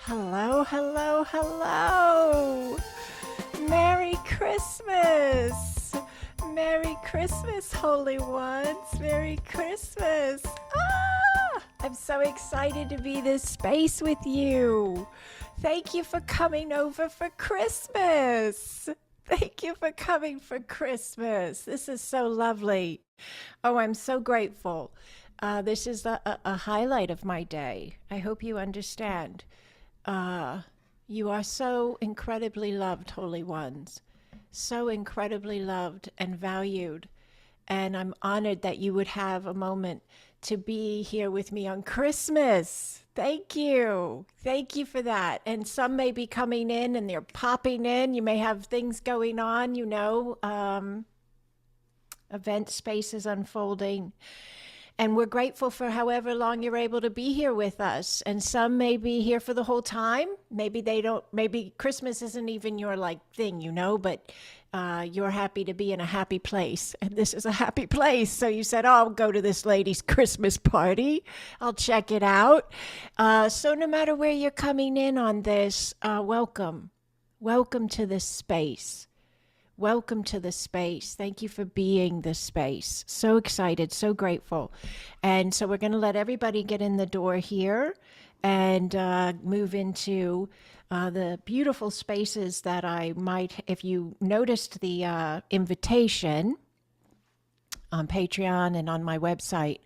Hello, hello, hello. Merry Christmas. Merry Christmas, Holy Ones. Merry Christmas. I'm so excited to be this space with you. Thank you for coming over for Christmas. Thank you for coming for Christmas. This is so lovely. Oh, I'm so grateful. This is a highlight of my day. I hope you understand. Uh, you are so incredibly loved, Holy Ones. So incredibly loved and valued. And I'm honored that you would have a moment to be here with me on Christmas. Thank you. Thank you for that. And some may be coming in and they're popping in. You may have things going on, event spaces unfolding. And we're grateful for however long you're able to be here with us. And some may be here for the whole time. Maybe they don't, maybe Christmas isn't even your like thing, but you're happy to be in a happy place. And this is a happy place. So you said, oh, I'll go to this lady's Christmas party. I'll check it out. So no matter where you're coming in on this, welcome. Welcome to this space. Welcome to the space. Thank you for being the space. So excited, so grateful. And so we're going to let everybody get in the door here and move into the beautiful spaces that I might, if you noticed the invitation on Patreon and on my website,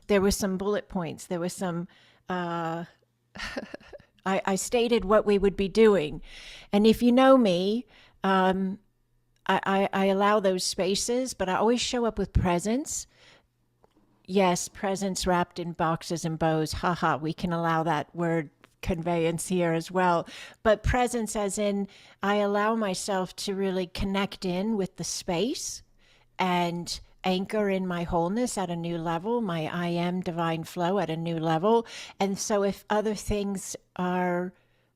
there was some bullet points. There was some, I stated what we would be doing. And if you know me, I allow those spaces, but I always show up with presents. Yes, presents wrapped in boxes and bows. Haha, we can allow that word conveyance here as well. But presents as in I allow myself to really connect in with the space and anchor in my wholeness at a new level, my I am divine flow at a new level. And so if other things are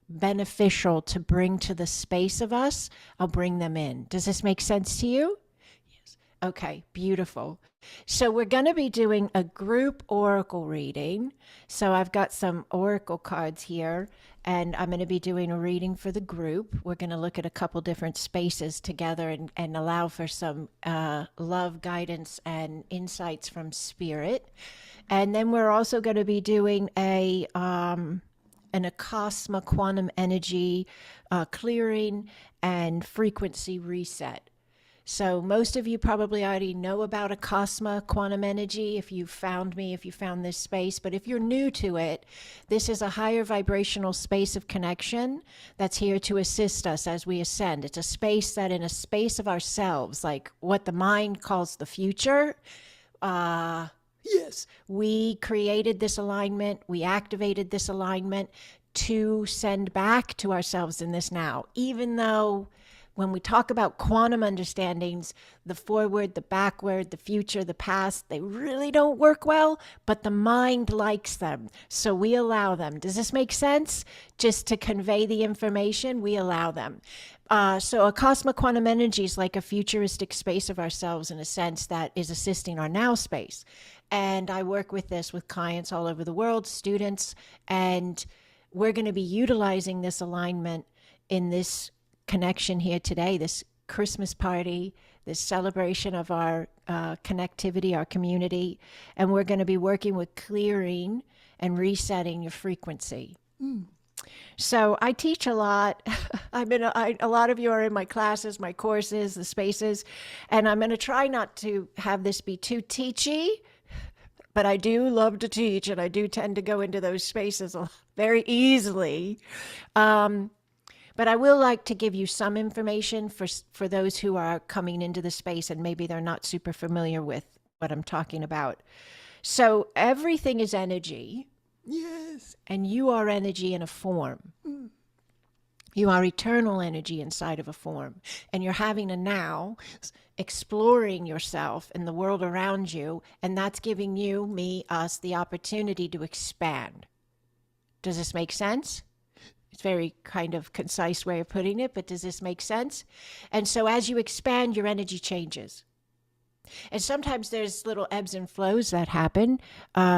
beneficial to bring to the space of us, I'll bring them in. Does this make sense to you? Yes. Okay, beautiful. So we're going to be doing a group oracle reading. So I've got some oracle cards here, and I'm going to be doing a reading for the group. We're going to look at a couple different spaces together and allow for some love, guidance, and insights from spirit. And then we're also going to be doing an Acasma quantum energy clearing and frequency reset. So most of you probably already know about Acasma quantum energy if you found me, if you found this space. But if you're new to it, this is a higher vibrational space of connection that's here to assist us as we ascend. It's a space that in a space of ourselves, like what the mind calls the future, yes, we created this alignment, we activated this alignment to send back to ourselves in this now. Even though when we talk about quantum understandings, the forward, the backward, the future, the past, they really don't work well, but the mind likes them. So we allow them. Does this make sense? Just to convey the information, we allow them. So a Cosmic Quantum Energy is like a futuristic space of ourselves in a sense that is assisting our now space. And I work with this with clients all over the world, students, and we're going to be utilizing this alignment in this connection here today, this Christmas party, this celebration of our connectivity, our community, and we're going to be working with clearing and resetting your frequency. So I teach a lot. A lot of you are in my classes, my courses, the spaces, and I'm going to try not to have this be too teachy, but I do love to teach, and I do tend to go into those spaces very easily. But I will like to give you some information for those who are coming into the space and maybe they're not super familiar with what I'm talking about. So everything is energy. Yes. And you are energy in a form. You are eternal energy inside of a form. And you're having a now, exploring yourself and the world around you. And that's giving you, me, us, the opportunity to expand. Does this make sense? It's a very kind of concise way of putting it, but does this make sense? And so as you expand, your energy changes. And sometimes there's little ebbs and flows that happen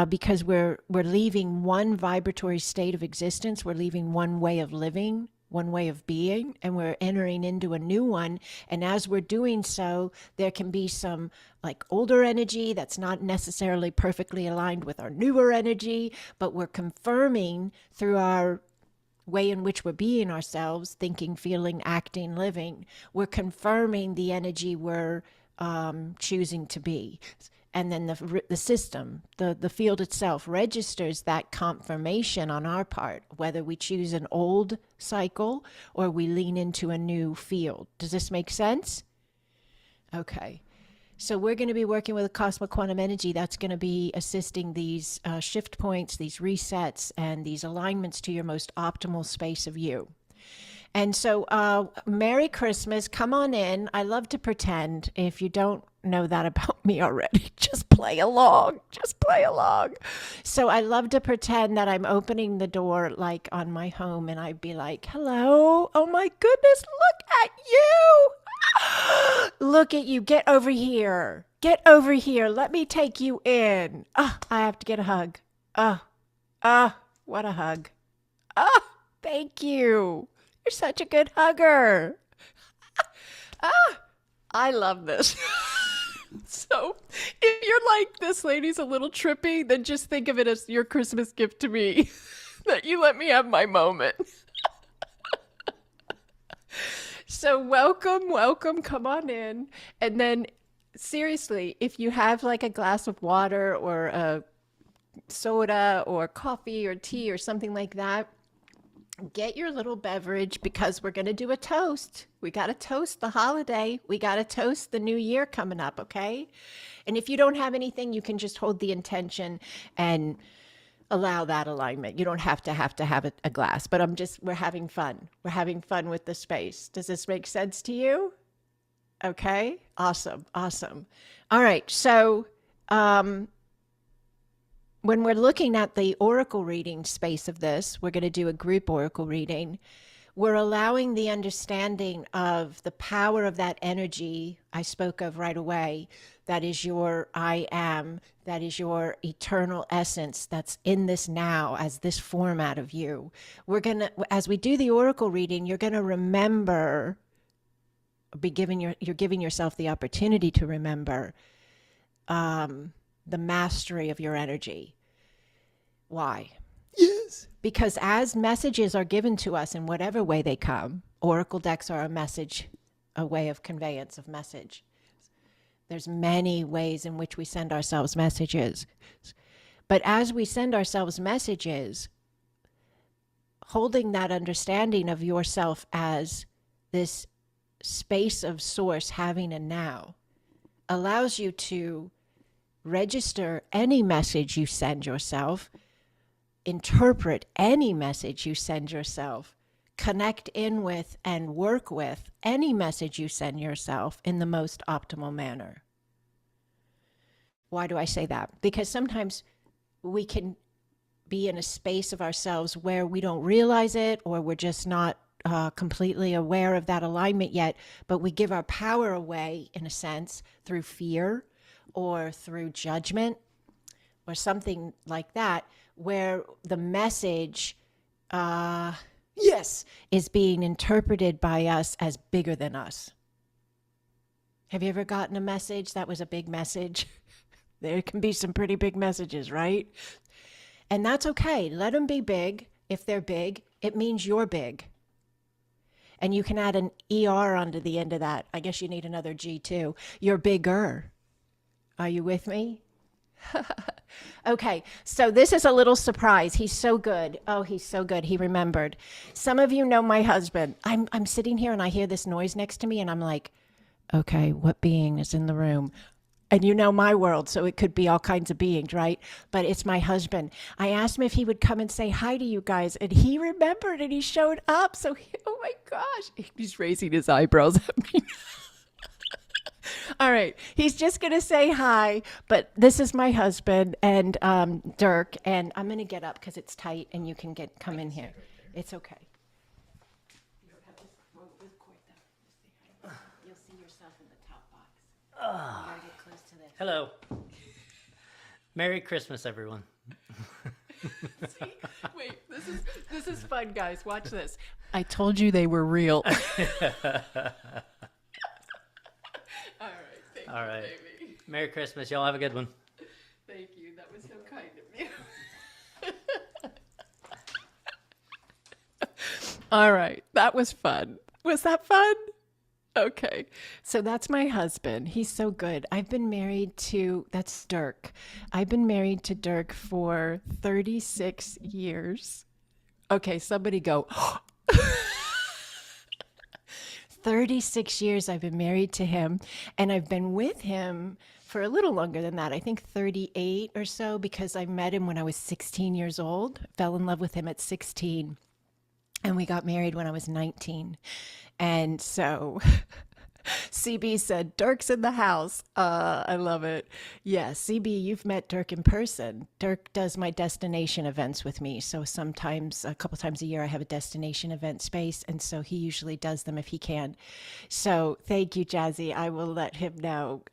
because we're leaving one vibratory state of existence. We're leaving one way of living, one way of being, and we're entering into a new one. And as we're doing so, there can be some like older energy that's not necessarily perfectly aligned with our newer energy, but we're confirming through our way in which we're being ourselves, thinking, feeling, acting, living, we're confirming the energy we're choosing to be. And then the system, the field itself registers that confirmation on our part, whether we choose an old cycle or we lean into a new field. Does this make sense? Okay. So we're going to be working with Acasma Quantum Energy. That's going to be assisting these shift points, these resets, and these alignments to your most optimal space of you. And so Merry Christmas. Come on in. I love to pretend. If you don't know that about me already, just play along. Just play along. So I love to pretend that I'm opening the door like on my home, and I'd be like, hello. Oh my goodness, look at you. Look at you. Get over here. Get over here. Let me take you in. I have to get a hug. What a hug. Thank you. You're such a good hugger. I love this. So if you're like, this lady's a little trippy, then just think of it as your Christmas gift to me, that you let me have my moment. So welcome, come on in. And then seriously, if you have like a glass of water or a soda or coffee or tea or something like that, get your little beverage because we're going to do a toast. We got to toast the holiday. We got to toast the new year coming up, okay? And if you don't have anything, you can just hold the intention and allow that alignment. You don't have to have a glass, but we're having fun. We're having fun with the space. Does this make sense to you? Okay. Awesome. All right. So, when we're looking at the oracle reading space of this, we're going to do a group oracle reading. We're allowing the understanding of the power of that energy I spoke of right away. That is your I am. That is your eternal essence that's in this now as this format of you. We're going to, as we do the oracle reading, you're going to remember, you're giving yourself the opportunity to remember the mastery of your energy. Why? Yes. Because as messages are given to us in whatever way they come, oracle decks are a way of conveyance of message. There's many ways in which we send ourselves messages. But as we send ourselves messages, holding that understanding of yourself as this space of source having a now allows you to register any message you send yourself, interpret any message you send yourself, connect in with and work with any message you send yourself in the most optimal manner. Why do I say that? Because sometimes we can be in a space of ourselves where we don't realize it, or we're just not completely aware of that alignment yet, but we give our power away, in a sense, through fear or through judgment or something like that, where the message is being interpreted by us as bigger than us. Have you ever gotten a message that was a big message? There can be some pretty big messages, right? And that's okay. Let them be big. If they're big, it means you're big. And you can add an ER onto the end of that. I guess you need another G too. You're bigger. Are you with me? Okay, so this is a little surprise. He's so good. Oh, he's so good. He remembered. Some of you know my husband. I'm sitting here and I hear this noise next to me and I'm like, okay, what being is in the room? And you know my world, so it could be all kinds of beings, right? But it's my husband. I asked him if he would come and say hi to you guys, and he remembered and he showed up. So, oh my gosh, he's raising his eyebrows at me. All right, he's just going to say hi, but this is my husband and Dirk, and I'm going to get up because it's tight and you can come in here. It's okay. You'll see yourself in the top box. Gotta get close to this. Hello. Merry Christmas, everyone. See? Wait, this is fun, guys. Watch this. I told you they were real. All right, thank All you, right. baby. Merry Christmas. Y'all have a good one. Thank you. That was so kind of you. All right, that was fun. Was that fun? Okay. So that's my husband. He's so good. That's Dirk. I've been married to Dirk for 36 years. Okay, somebody go. 36 years I've been married to him, and I've been with him for a little longer than that. I think 38 or so, because I met him when I was 16 years old, fell in love with him at 16, and we got married when I was 19. And so CB said, Dirk's in the house. I love it. Yeah, CB, you've met Dirk in person. Dirk does my destination events with me. So sometimes, a couple times a year, I have a destination event space. And so he usually does them if he can. So thank you, Jazzy. I will let him know.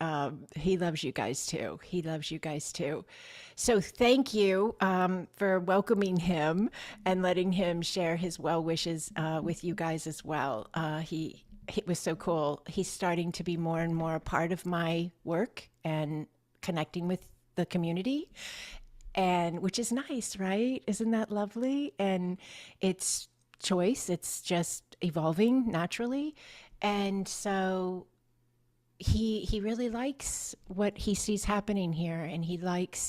He loves you guys too. He loves you guys too. So thank you for welcoming him and letting him share his well wishes with you guys as well. It was so cool. He's starting to be more and more a part of my work and connecting with the community, and which is nice, right? Isn't that lovely? And it's choice. It's just evolving naturally. And so he really likes what he sees happening here, and he's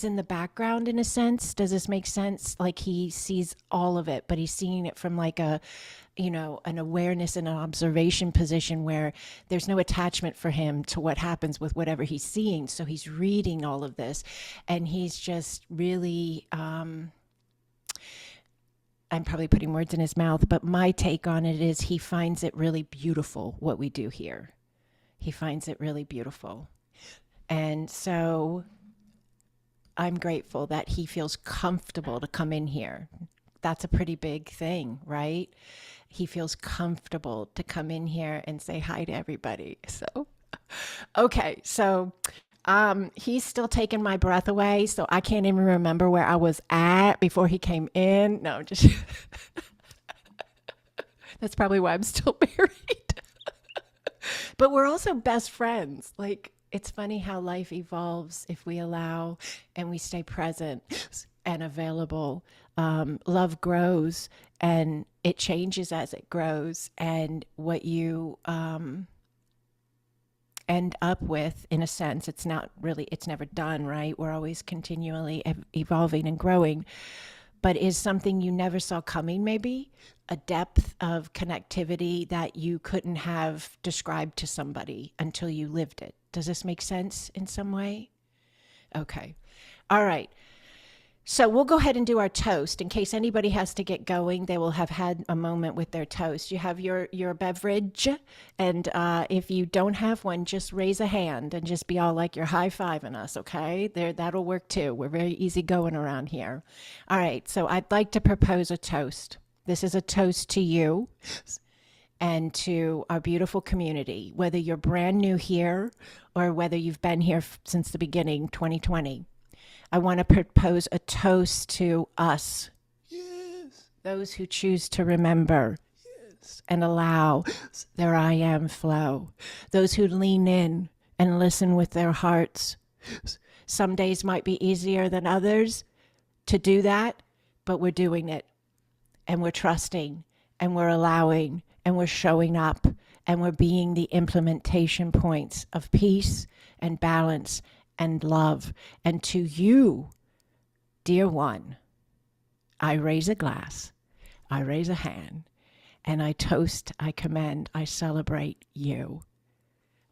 in the background in a sense. Does this make sense? Like, he sees all of it, but he's seeing it from like an awareness and an observation position where there's no attachment for him to what happens with whatever he's seeing. So he's reading all of this, and he's just really I'm probably putting words in his mouth, but my take on it is he finds it really beautiful what we do here. He finds it really beautiful. And so I'm grateful that he feels comfortable to come in here. That's a pretty big thing, right? He feels comfortable to come in here and say hi to everybody. So, okay, so he's still taking my breath away, so I can't even remember where I was at before he came in. No, just that's probably why I'm still married. But we're also best friends. Like, it's funny how life evolves if we allow and we stay present and available. Love grows and it changes as it grows, and what you end up with, in a sense, it's never done, right? We're always continually evolving and growing, but is something you never saw coming, maybe a depth of connectivity that you couldn't have described to somebody until you lived it. Does this make sense in some way? Okay. All right. So we'll go ahead and do our toast. In case anybody has to get going, they will have had a moment with their toast. You have your beverage, and if you don't have one, just raise a hand and just be all like you're high-fiving us, okay? That'll work too. We're very easygoing around here. All right, so I'd like to propose a toast. This is a toast to you and to our beautiful community, whether you're brand new here or whether you've been here since the beginning, 2020. I want to propose a toast to us. Yes. Those who choose to remember. Yes. And allow their I am flow. Those who lean in and listen with their hearts. Some days might be easier than others to do that, but we're doing it. And we're trusting, and we're allowing, and we're showing up, and we're being the implementation points of peace and balance and love. And to you, dear one, I raise a glass, I raise a hand, and I toast, I commend, I celebrate you.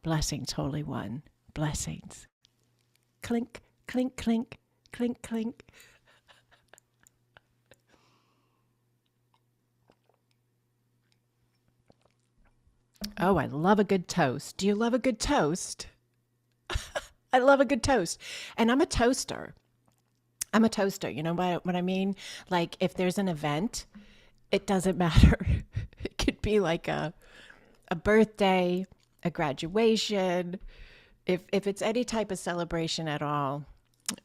Blessings, Holy One, blessings. Clink, clink, clink, clink, clink. Oh, I love a good toast. Do you love a good toast? I love a good toast. And I'm a toaster. You know what I mean? Like, if there's an event, it doesn't matter. It could be like a birthday, a graduation, If it's any type of celebration at all,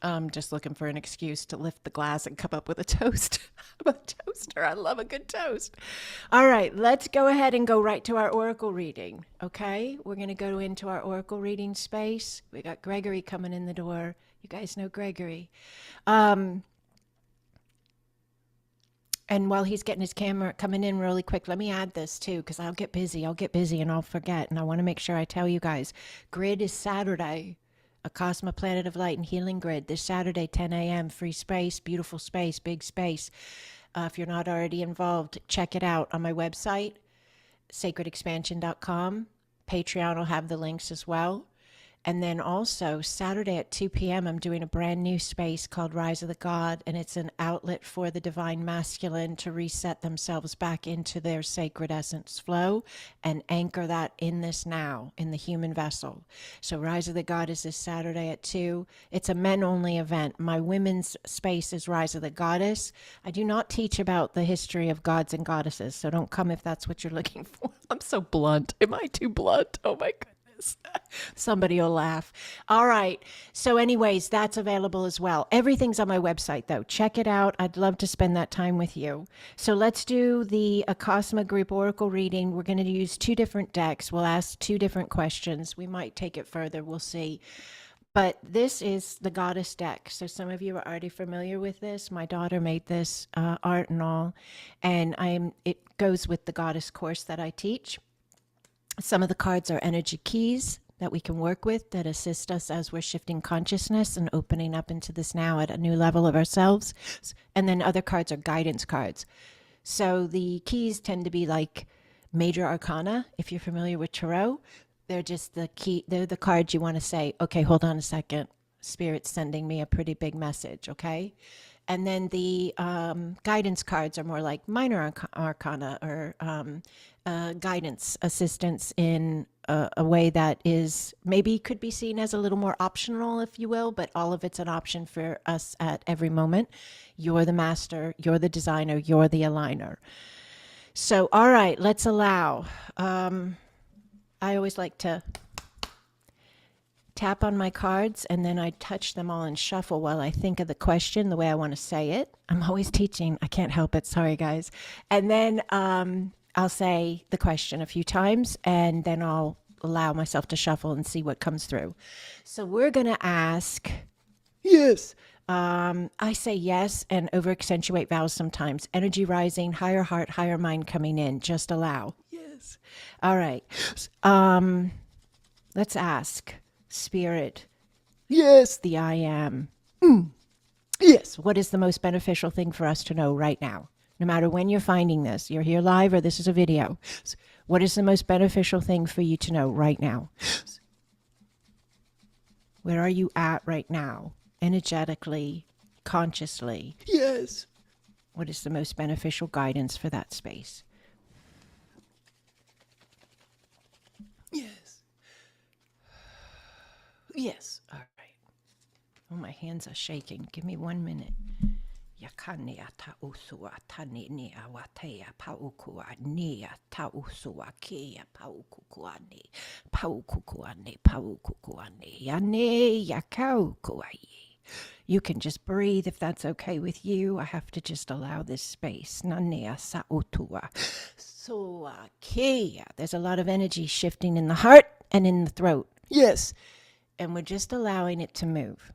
I'm just looking for an excuse to lift the glass and come up with a toast. I'm a toaster. I love a good toast. All right, let's go ahead and go right to our oracle reading. Okay, we're going to go into our oracle reading space. We got Gregory coming in the door. You guys know Gregory. And while he's getting his camera coming in really quick, let me add this too, because I'll get busy and I'll forget. And I want to make sure I tell you guys, grid is Saturday. Acasma Planet of Light and Healing Grid this Saturday, 10 a.m. Free space, beautiful space, big space. If you're not already involved, check it out on my website, sacredexpansion.com. Patreon will have the links as well. And then also Saturday at 2 p.m., I'm doing a brand new space called Rise of the God, and it's an outlet for the divine masculine to reset themselves back into their sacred essence flow and anchor that in this now, in the human vessel. So Rise of the God is this Saturday at 2. It's a men-only event. My women's space is Rise of the Goddess. I do not teach about the history of gods and goddesses, so don't come if that's what you're looking for. I'm so blunt. Am I too blunt? Oh my goodness. Somebody will laugh. All right. So anyways, that's available as well. Everything's on my website though. Check it out. I'd love to spend that time with you. So let's do the Acasma group oracle reading. We're going to use 2 different decks. We'll ask 2 different questions. We might take it further. We'll see. But this is the goddess deck. So some of you are already familiar with this. My daughter made this art and all. And it goes with the goddess course that I teach. Some of the cards are energy keys that we can work with that assist us as we're shifting consciousness and opening up into this now at a new level of ourselves. And then other cards are guidance cards. So the keys tend to be like major arcana, if you're familiar with tarot. They're just the key. They're the cards you want to say, okay, hold on a second. Spirit's sending me a pretty big message, okay? And then the guidance cards are more like minor arcana or guidance assistance in a way that is maybe could be seen as a little more optional, if you will, but all of it's an option for us at every moment. You're the master, you're the designer, you're the aligner. So, all right, let's allow. I always like to tap on my cards and then I touch them all and shuffle while I think of the question the way I want to say it. I'm always teaching. I can't help it. Sorry, guys. And then I'll say the question a few times and then I'll allow myself to shuffle and see what comes through. So we're going to ask, yes. I say yes and over accentuate vowels sometimes. Energy rising, higher heart, higher mind coming in. Just allow. Yes. All right. Let's ask. Spirit. Yes. The I am. Yes. What is the most beneficial thing for us to know right now? No matter when you're finding this, you're here live or this is a video. What is the most beneficial thing for you to know right now? Where are you at right now? Energetically, consciously. Yes. What is the most beneficial guidance for that space? Yes. Yes. All right. Oh, my hands are shaking. Give me 1 minute. Yakane ata usua tani ni awatea paukua ni ata usua kia paukukuani paukukuani yane yakaukuai. You can just breathe if that's okay with you. I have to just allow this space. Nanea sautua. So kia. There's a lot of energy shifting in the heart and in the throat. Yes. And we're just allowing it to move.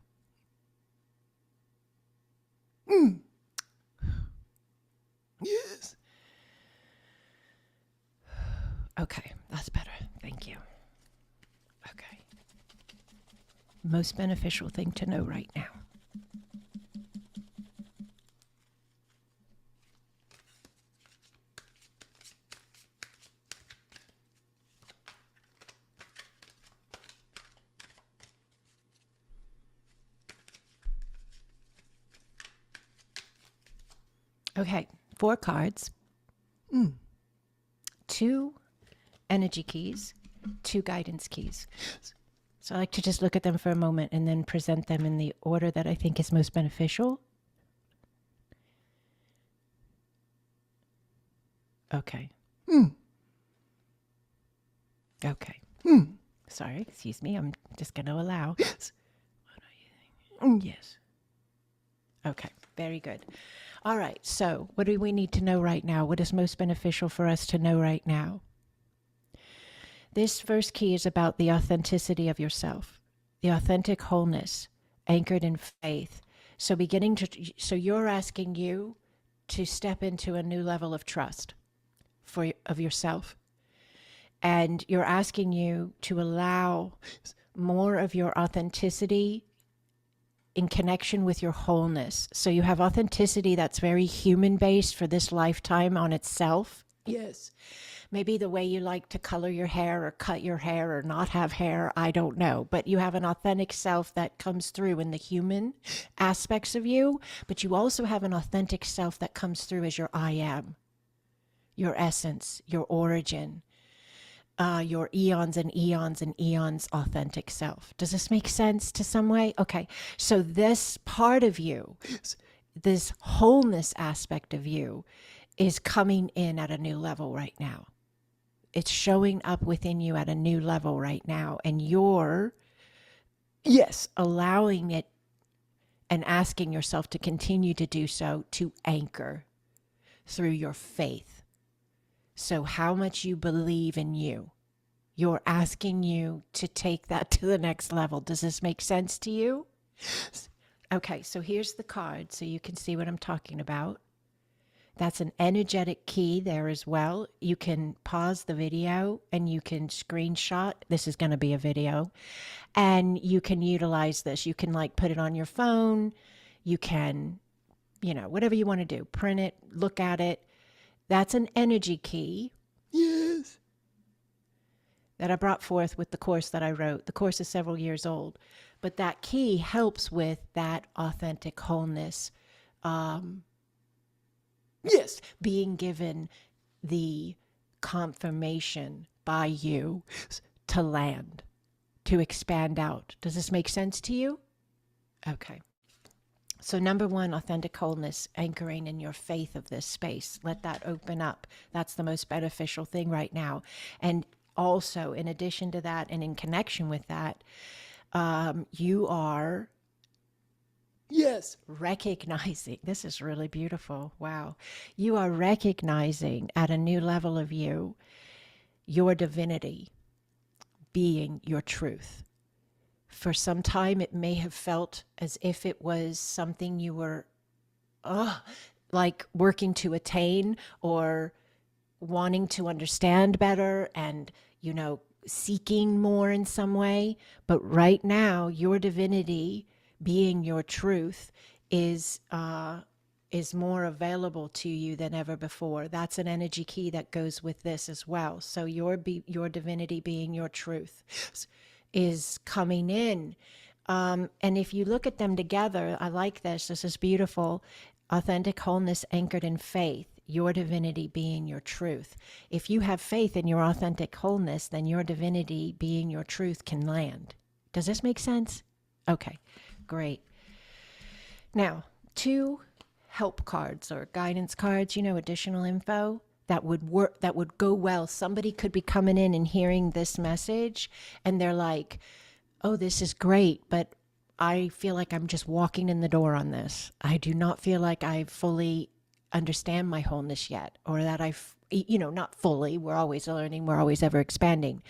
Yes. Okay, that's better. Thank you. Okay. Most beneficial thing to know right now. Okay, 4 cards, 2 energy keys, 2 guidance keys. So I like to just look at them for a moment and then present them in the order that I think is most beneficial. Okay. Okay. Sorry, excuse me. I'm just going to allow. Yes. What are you thinking? Yes. Okay, very good. All right, so what do we need to know right now? What is most beneficial for us to know right now? This first key is about the authenticity of yourself, the authentic wholeness anchored in faith. So you're asking you to step into a new level of trust of yourself. And you're asking you to allow more of your authenticity in connection with your wholeness. So you have authenticity that's very human-based for this lifetime on itself. Yes. Maybe the way you like to color your hair or cut your hair or not have hair, I don't know. But you have an authentic self that comes through in the human aspects of you. But you also have an authentic self that comes through as your I am, your essence, your origin, your eons and eons and eons authentic self. Does this make sense to some way? Okay, so this part of you, this wholeness aspect of you, is coming in at a new level right now. It's showing up within you at a new level right now, and you're, yes, allowing it and asking yourself to continue to do so, to anchor through your faith. So how much you believe in you. You're asking you to take that to the next level. Does this make sense to you? Okay, so here's the card so you can see what I'm talking about. That's an energetic key there as well. You can pause the video and you can screenshot. This is going to be a video. And you can utilize this. You can put it on your phone. You can, whatever you want to do. Print it, look at it. That's an energy key. Yes. That I brought forth with the course that I wrote. The course is several years old. But that key helps with that authentic wholeness. Yes, being given the confirmation by you to land, to expand out. Does this make sense to you? Okay. So number one, authentic wholeness, anchoring in your faith of this space. Let that open up. That's the most beneficial thing right now. And also, in addition to that, and in connection with that, you are... Yes. Recognizing, this is really beautiful. Wow. You are recognizing at a new level of you, your divinity being your truth. For some time, it may have felt as if it was something you were working to attain or wanting to understand better and, seeking more in some way. But right now, your divinity being your truth is more available to you than ever before. That's an energy key that goes with this as well. So your divinity being your truth is coming in. And if you look at them together, I like this. This is beautiful. Authentic wholeness anchored in faith. Your divinity being your truth. If you have faith in your authentic wholeness, then your divinity being your truth can land. Does this make sense? Okay. Great. Now, 2 help cards or guidance cards, additional info that would work, that would go well. Somebody could be coming in and hearing this message and they're like, oh, this is great, but I feel like I'm just walking in the door on this. I do not feel like I fully understand my wholeness yet, or that not fully, we're always learning, we're always ever expanding.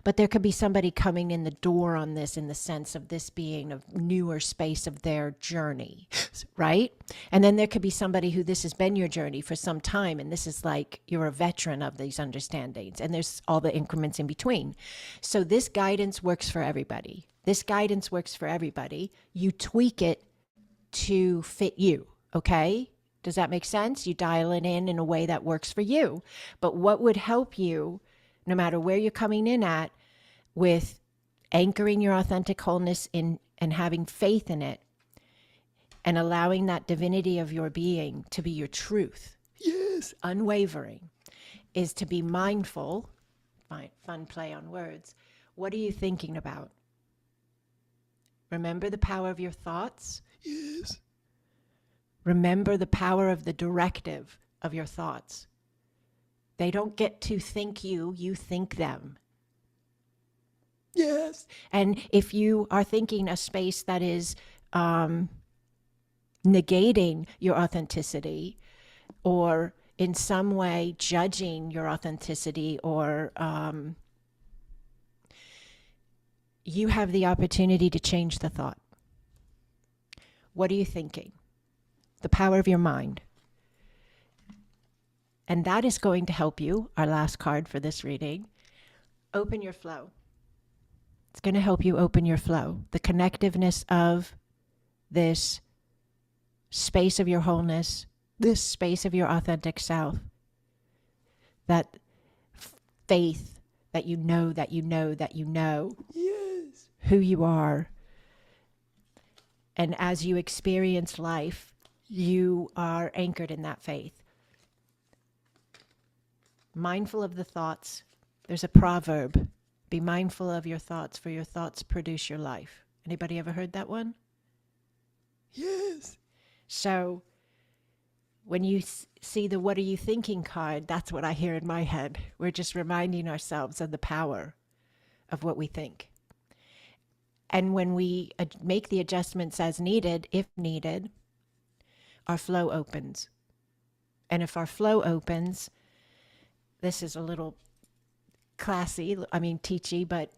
But there could be somebody coming in the door on this in the sense of this being a newer space of their journey, right? And then there could be somebody who this has been your journey for some time, and this is like you're a veteran of these understandings, and there's all the increments in between. So this guidance works for everybody. This guidance works for everybody. You tweak it to fit you, okay? Does that make sense? You dial it in a way that works for you. But what would help you, no matter where you're coming in at, with anchoring your authentic wholeness in and having faith in it and allowing that divinity of your being to be your truth, yes, unwavering, is to be mindful. Fun play on words. What are you thinking about? Remember the power of your thoughts? Yes. Remember the power of the directive of your thoughts. They don't get to think you, you think them. Yes. And if you are thinking a space that is negating your authenticity or in some way judging your authenticity or you have the opportunity to change the thought. What are you thinking? The power of your mind. And that is going to help you, our last card for this reading, open your flow. It's going to help you open your flow, the connectiveness of this space of your wholeness, this space of your authentic self, that faith that you know, that you know, that you know, yes, who you are. And as you experience life, you are anchored in that faith. Mindful of the thoughts. There's a proverb, be mindful of your thoughts, for your thoughts produce your life. Anybody ever heard that one? Yes. So when you see the what are you thinking card, that's what I hear in my head. We're just reminding ourselves of the power of what we think. And when we make the adjustments as needed, if needed, our flow opens. And if our flow opens, this is a little teachy, but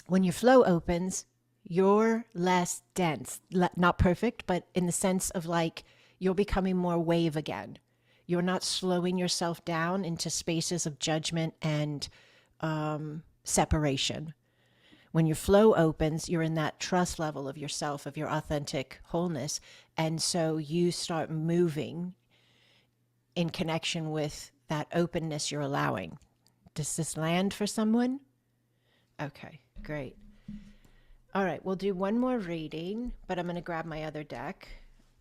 when your flow opens, you're less dense, not perfect, but in the sense of like you're becoming more wave again. You're not slowing yourself down into spaces of judgment and separation. When your flow opens, you're in that trust level of yourself, of your authentic wholeness. And so you start moving in connection with that openness you're allowing. Does this land for someone? Okay, great. All right, we'll do one more reading, but I'm going to grab my other deck.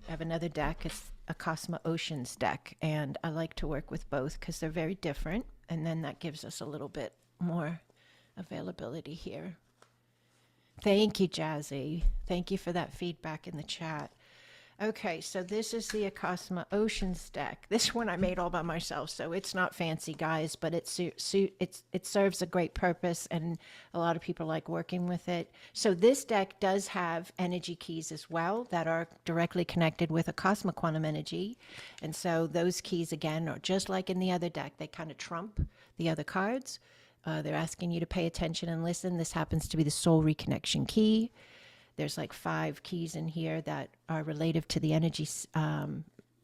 I have another deck. It's Acasma Oceans deck, and I like to work with both because they're very different, and then that gives us a little bit more availability here. Thank you, Jazzy. Thank you for that feedback in the chat. Okay, so this is the Acasma Oceans deck. This one I made all by myself, so it's not fancy, guys, but it serves a great purpose, and a lot of people like working with it. So this deck does have energy keys as well that are directly connected with Acasma quantum energy. And so those keys, again, are just like in the other deck. They kind of trump the other cards. They're asking you to pay attention and listen. This happens to be the soul reconnection key. There's like 5 keys in here that are relative to the energy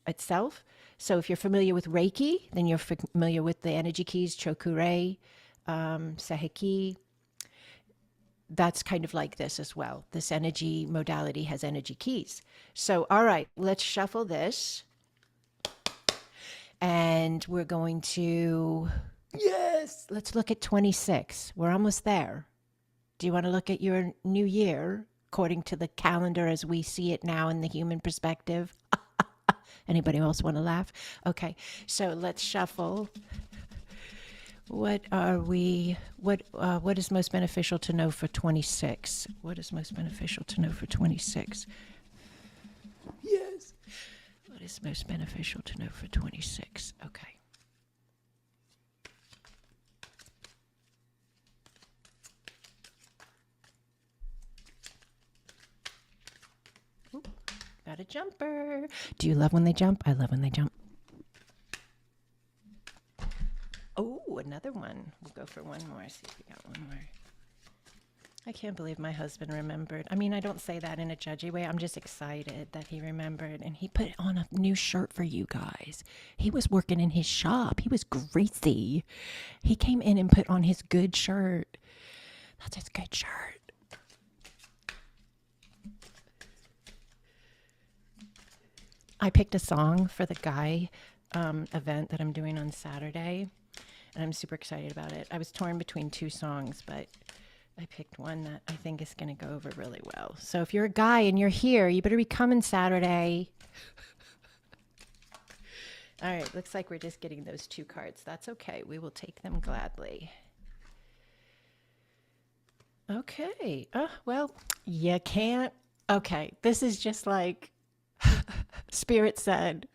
itself. So if you're familiar with Reiki, then you're familiar with the energy keys, Chokure, Seheki. That's kind of like this as well. This energy modality has energy keys. So, all right, let's shuffle this. And we're going to, yes, let's look at 26. We're almost there. Do you want to look at your new year according to the calendar as we see it now in the human perspective? Anybody else want to laugh? Okay, so let's shuffle. What is most beneficial to know for 26? What is most beneficial to know for 26? Yes. What is most beneficial to know for 26? Okay. Ooh, got a jumper. Do you love when they jump? I love when they jump. Oh, another one. We'll go for one more. See if we got one more. I can't believe my husband remembered. I mean, I don't say that in a judgy way. I'm just excited that he remembered. And he put on a new shirt for you guys. He was working in his shop. He was greasy. He came in and put on his good shirt. That's his good shirt. I picked a song for the Guy event that I'm doing on Saturday, and I'm super excited about it. I was torn between 2 songs, but I picked one that I think is going to go over really well. So if you're a guy and you're here, you better be coming Saturday. All right, looks like we're just getting those 2 cards. That's okay. We will take them gladly. Okay. Well, you can't. Okay, this is just like Spirit said,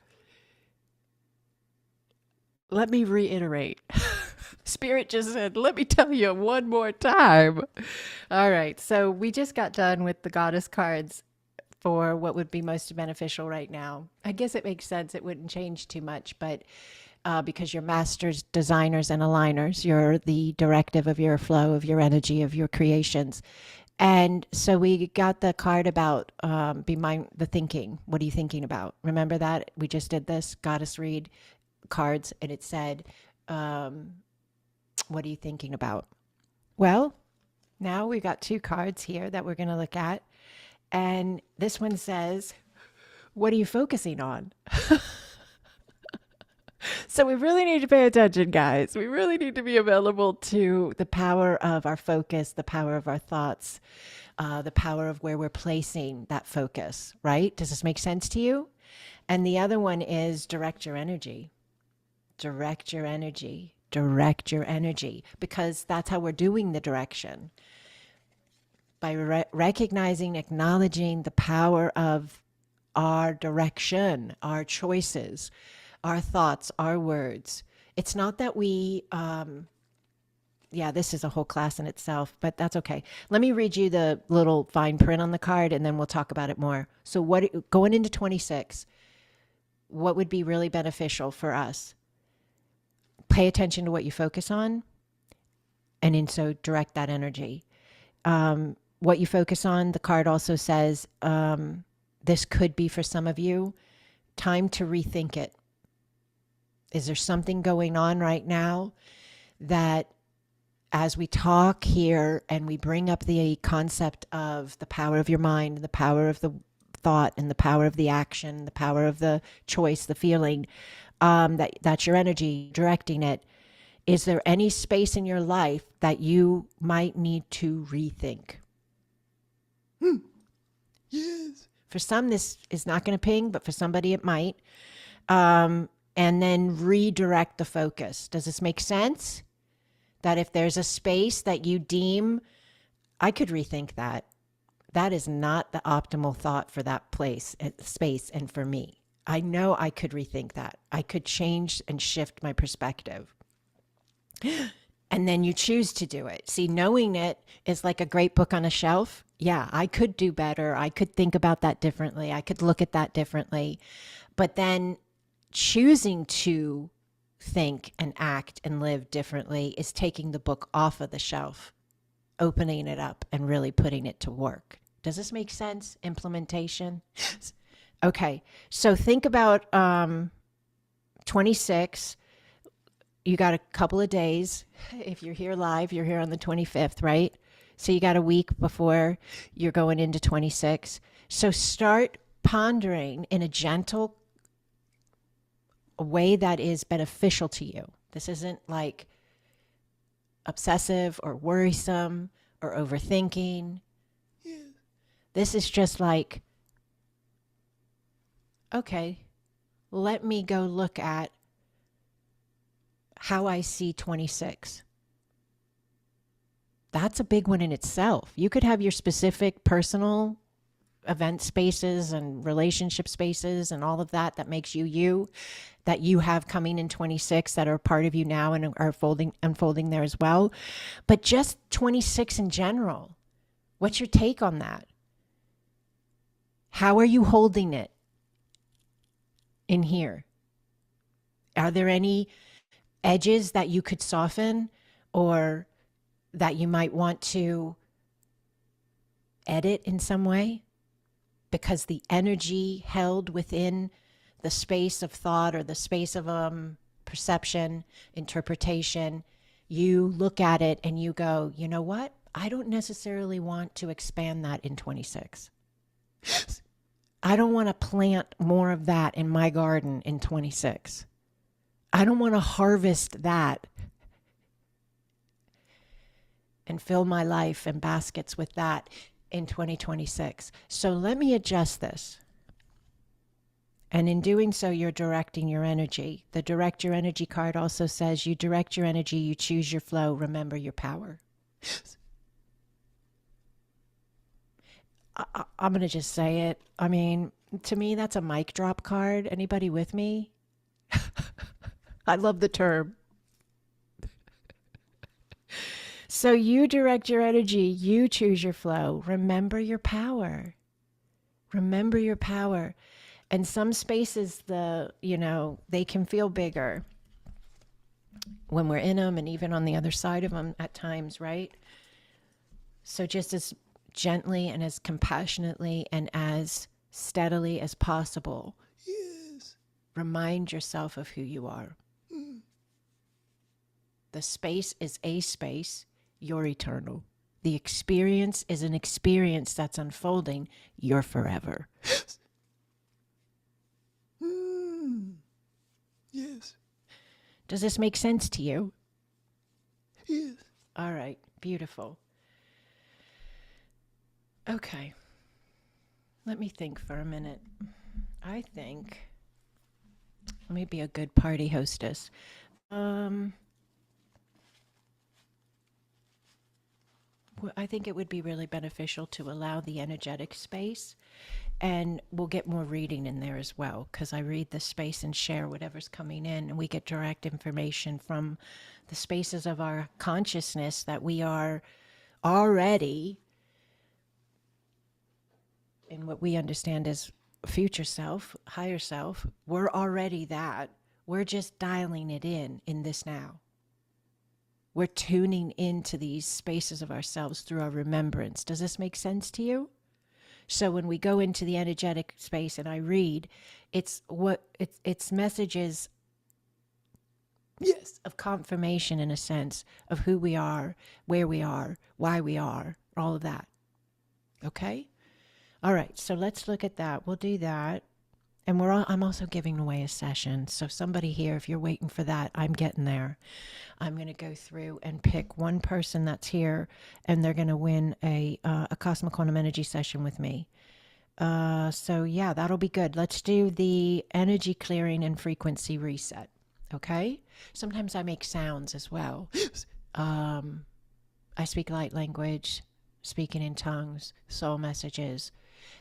let me reiterate. Spirit just said, let me tell you one more time. All right. So we just got done with the goddess cards for what would be most beneficial right now. I guess it makes sense. It wouldn't change too much, but because you're masters, designers, and aligners, you're the directive of your flow, of your energy, of your creations. And so we got the card about the thinking. What are you thinking about? Remember that? We just did this goddess read cards, and it said, what are you thinking about? Well, now we've got two cards here that we're going to look at. And this one says, what are you focusing on? So we really need to pay attention, guys. We really need to be available to the power of our focus, the power of our thoughts, the power of where we're placing that focus, right? Does this make sense to you? And the other one is direct your energy. Direct your energy. Direct your energy, because that's how we're doing the direction. By recognizing, acknowledging the power of our direction, our choices, our thoughts, our words. It's not that we, this is a whole class in itself, but that's okay. Let me read you the little fine print on the card, and then we'll talk about it more. So going into 26, what would be really beneficial for us? Pay attention to what you focus on, and so direct that energy. What you focus on, the card also says, this could be for some of you, time to rethink it. Is there something going on right now that as we talk here and we bring up the concept of the power of your mind, the power of the thought, and the power of the action, the power of the choice, the feeling, that's your energy directing it. Is there any space in your life that you might need to rethink? Yes. For some, this is not going to ping, but for somebody it might. And then redirect the focus. Does this make sense? That if there's a space that you deem, I could rethink that. That is not the optimal thought for that space, and for me. I know I could rethink that. I could change and shift my perspective. And then you choose to do it. See, knowing it is like a great book on a shelf. Yeah, I could do better. I could think about that differently. I could look at that differently. But then choosing to think and act and live differently is taking the book off of the shelf, opening it up, and really putting it to work. Does this make sense? Implementation? Okay, so think about 26. You got a couple of days. If you're here live, you're here on the 25th, right? So you got a week before you're going into 26. So start pondering in a gentle way that is beneficial to you. This isn't like obsessive or worrisome or overthinking. This is just like, okay, let me go look at how I see 26. That's a big one in itself. You could have your specific personal event spaces and relationship spaces and all of that makes you, that you have coming in 26 that are part of you now and are unfolding there as well. But just 26 in general, what's your take on that? How are you holding it in here? Are there any edges that you could soften or that you might want to edit in some way? Because the energy held within the space of thought or the space of perception, interpretation, you look at it and you go, you know what? I don't necessarily want to expand that in 26. I don't want to plant more of that in my garden in 26. I don't want to harvest that and fill my life and baskets with that in 2026. So let me adjust this. And in doing so, you're directing your energy. The direct your energy card also says you direct your energy, you choose your flow, remember your power. I'm going to just say it. I mean, to me, that's a mic drop card. Anybody with me? I love the term. So you direct your energy, you choose your flow. Remember your power. Remember your power. And some spaces, they can feel bigger when we're in them and even on the other side of them at times, right? So just as gently and as compassionately and as steadily as possible, Yes. remind yourself of who you are. The space is a space. You're eternal. The experience is an experience that's unfolding. You're forever. Yes. Yes. Does this make sense to you? Yes. All right. Beautiful. Okay. Let me think for a minute. I think let me be a good party hostess. I think it would be really beneficial to allow the energetic space, and we'll get more reading in there as well, because I read the space and share whatever's coming in, and we get direct information from the spaces of our consciousness that we are already in what we understand as future self, higher self. We're already that. We're just dialing it in this now. We're tuning into these spaces of ourselves through our remembrance. Does this make sense to you? So when we go into the energetic space and I read, it's messages, Yes. of confirmation in a sense of who we are, where we are, why we are, all of that. Okay? All right, so let's look at that. We'll do that. And I'm also giving away a session. So somebody here, if you're waiting for that, I'm getting there. I'm going to go through and pick one person that's here, and they're going to win a Acasma Quantum Energy session with me. So yeah, that'll be good. Let's do the energy clearing and frequency reset. Okay? Sometimes I make sounds as well. I speak light language, speaking in tongues, soul messages.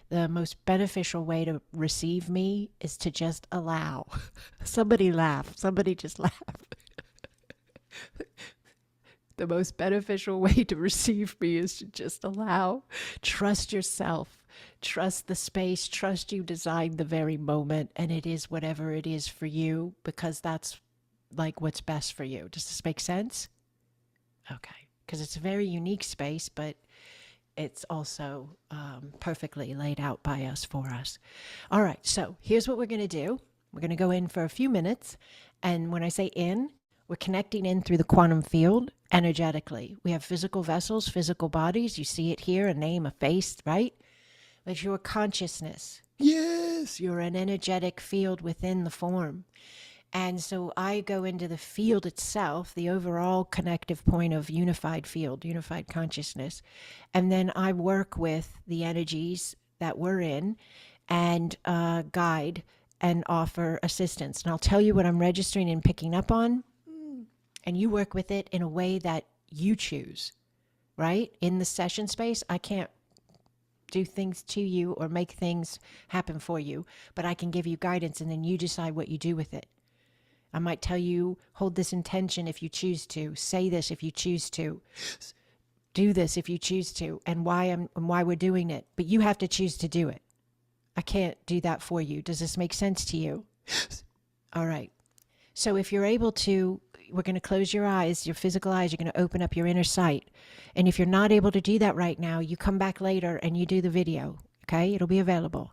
The most beneficial way to receive me is to just allow. Somebody laugh. Somebody just laugh. The most beneficial way to receive me is to just allow. Trust yourself. Trust the space. Trust you designed the very moment, and it is whatever it is for you, because that's like what's best for you. Does this make sense? Okay. Because it's a very unique space, but it's also perfectly laid out by us, for us. All right, so here's what we're going to do. We're going to go in for a few minutes, and when I say in, we're connecting in through the quantum field energetically. We have physical vessels, physical bodies. You see it here, a name, a face, right? But your consciousness. Yes. You're an energetic field within the form. And so I go into the field itself, the overall connective point of unified field, unified consciousness. And then I work with the energies that we're in and guide and offer assistance. And I'll tell you what I'm registering and picking up on. And you work with it in a way that you choose, right? In the session space, I can't do things to you or make things happen for you, but I can give you guidance, and then you decide what you do with it. I might tell you, hold this intention if you choose to, say this if you choose to, do this if you choose to, and why we're doing it. But you have to choose to do it. I can't do that for you. Does this make sense to you? All right. So if you're able to, we're going to close your eyes, your physical eyes. You're going to open up your inner sight. And if you're not able to do that right now, you come back later and you do the video. Okay? It'll be available.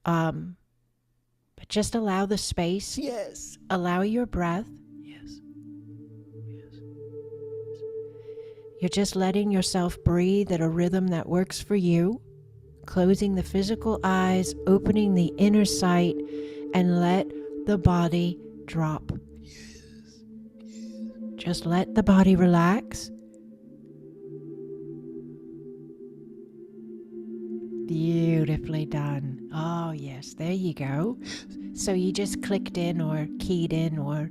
But just allow the space. Yes. Allow your breath. Yes. Yes. You're just letting yourself breathe at a rhythm that works for you. Closing the physical eyes, opening the inner sight, and let the body drop. Yes. Just let the body relax. Beautifully done. Oh, yes, there you go. So you just clicked in or keyed in or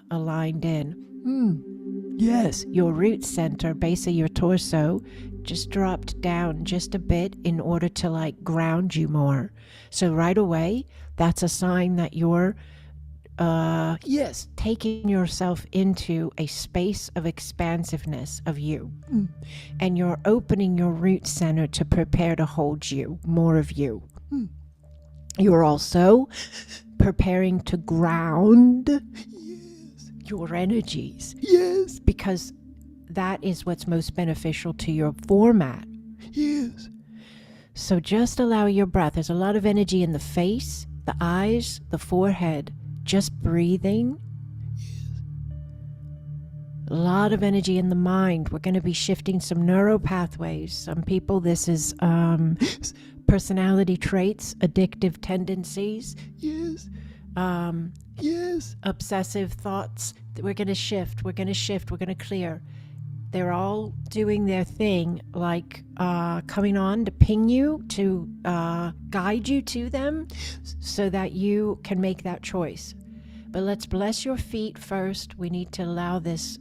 aligned in. Yes, your root center, base of your torso, just dropped down just a bit in order to like ground you more. So right away, that's a sign that you're Yes. taking yourself into a space of expansiveness of you. And you're opening your root center to prepare to hold you, more of you. You're also preparing to ground Yes. your energies, Yes. because that is what's most beneficial to your format. Yes. So just allow your breath. There's a lot of energy in the face, the eyes, the forehead. Just breathing. A lot of energy in the mind. We're going to be shifting some neural pathways. Some people, this is personality traits, addictive tendencies, Yes. um, Yes. obsessive thoughts. We're going to shift. We're going to shift. We're going to clear. They're all doing their thing, like coming on to ping you, to guide you to them so that you can make that choice. But let's bless your feet first. We need to allow this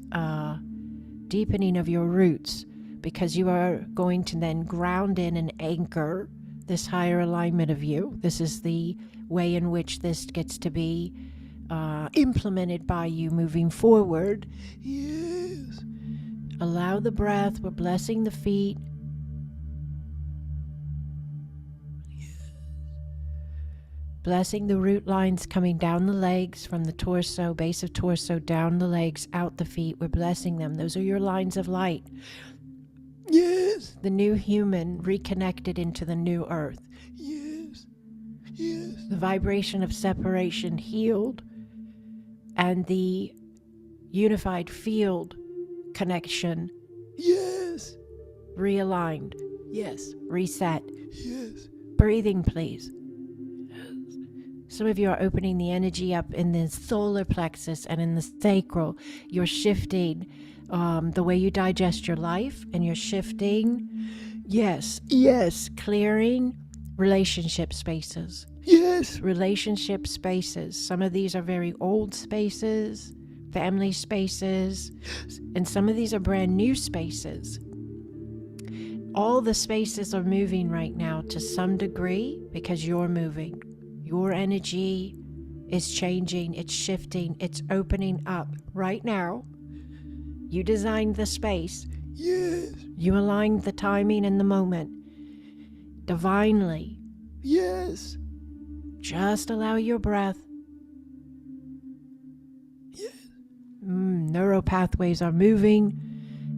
deepening of your roots, because you are going to then ground in and anchor this higher alignment of you. This is the way in which this gets to be implemented by you moving forward. Yes. Allow the breath. We're blessing the feet. Blessing the root lines coming down the legs, from the torso, base of torso, down the legs, out the feet. We're blessing them. Those are your lines of light. Yes. The new human reconnected into the new earth. Yes. Yes. The vibration of separation healed, and the unified field connection Yes. realigned, Yes. reset. Yes. Breathing, please. Some of you are opening the energy up in the solar plexus and in the sacral. You're shifting the way you digest your life, and you're shifting, yes, clearing relationship spaces. Yes. Relationship spaces. Some of these are very old spaces, family spaces, and some of these are brand new spaces. All the spaces are moving right now to some degree because you're moving. Your energy is changing, it's shifting, it's opening up right now. You designed the space. Yes. You aligned the timing and the moment divinely. Yes. Just allow your breath. Yes. Neural pathways are moving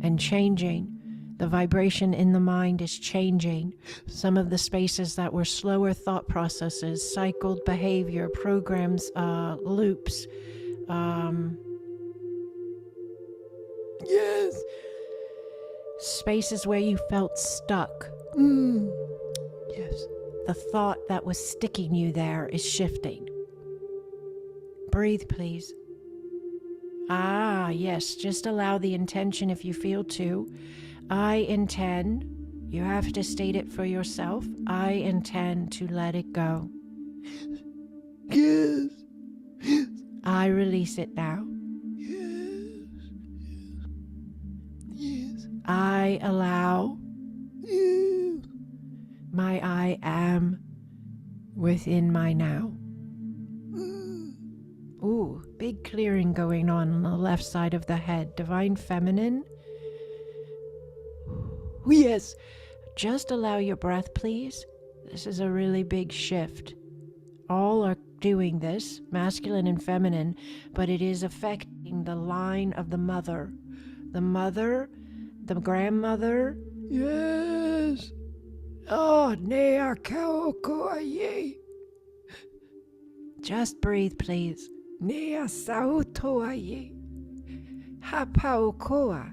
and changing. The vibration in the mind is changing. Some of the spaces that were slower thought processes, cycled behavior, programs, loops, Yes. spaces where you felt stuck. Yes. The thought that was sticking you there is shifting. Breathe, please. Yes, just allow the intention if you feel to. I intend, you have to state it for yourself, I intend to let it go. Yes. I release it now. Yes. Yes. I allow Yes. my I am within my now. Ooh, big clearing going on the left side of the head. Divine Feminine. Yes. Just allow your breath, please. This is a really big shift. All are doing this, masculine and feminine, but it is affecting the line of the mother. The mother, the grandmother. Yes. Oh, nea kaoko aye. Just breathe, please. Nea sauto aye. Hapaukoa.